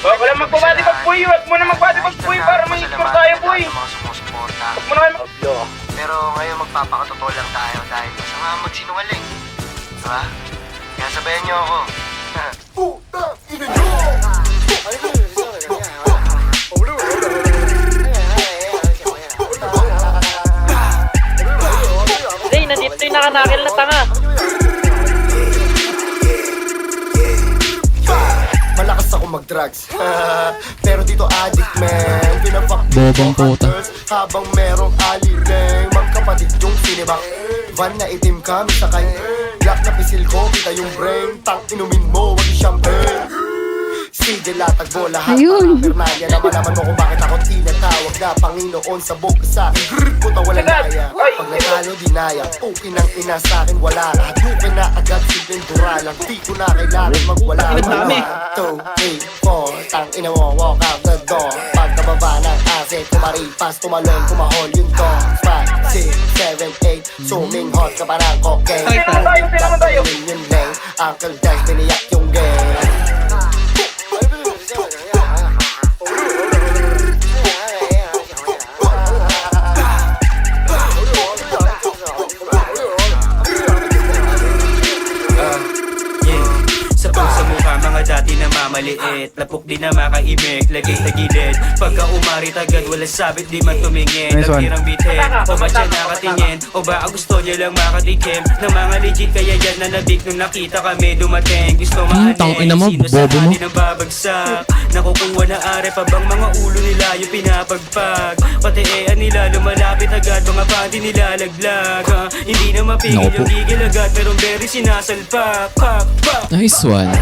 Wala magpapati pag-puy. Huwag mo na magpati pag-puy para may score tayo, boy. Mga sumusuporta. Huwag mo na kayo Pero ngayon magpapakatotoo lang tayo dahil masama magsinungaling. Diba? Kaya sabayan niyo ako. Ray, nandito yung nakanakil na tanga. Malakas ako mag-drugs pero dito addict man. Pinafuck Bobang puta. habang merong alibeng. Magkapatid yung sinibak. Van na itim kami sakay. Black na pisil ko, kita yung brain. Tang inumin mo, wag yung champagne. Sige latagbo lahat. Ayun. Pernalia na malaman mo kung bakit ako tinatawag na Panginoon sa bog sa akin. Grrr, puta walang naya. Pag natalo dinaya, okay nang ina sa akin wala. Hadukin na agad silbing duralang. Di ko na kailangan magwala. 1, 2, 3, 4. Tang ina mo, walk out the door. Pagkababa ng asset, kumaripas, tumalon, kumahol yung door. 5, 6, 7, 8. Suming hot ka parang cocaine. Sino naman tayo? Yun lang, Uncle Dash, biniyak yung game. Mga dati na mamaliit, lapok di na makaimik, lagay sa gilid. Pagka umarit agad, wala sabit, di man tumingin. Nagtirang bitin, o ba siya nakatingin? O ba gusto niya lang makatikim ng mga legit, kaya yan na nabik nung nakita kami dumating. Gusto maanin, tangina mo, sino sa bobo mo. atin ang babagsak? Nakukuha na are pa bang mga ulo nila yung pinapagpag? Pati nila lumalapit agad, mga panty nila laglag. Hindi na mapigil Naku po. yung gigil agad, pero very sinasalpak. Pak, pak. Nice one.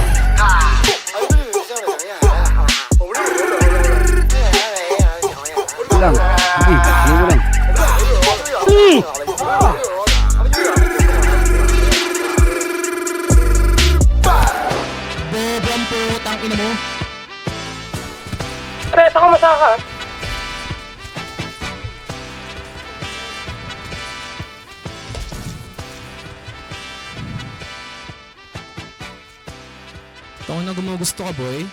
lang. Sige, ano mo lang. Bobang putang ina mo. Reta ko masaka. Tangina, gumugusto ka boy.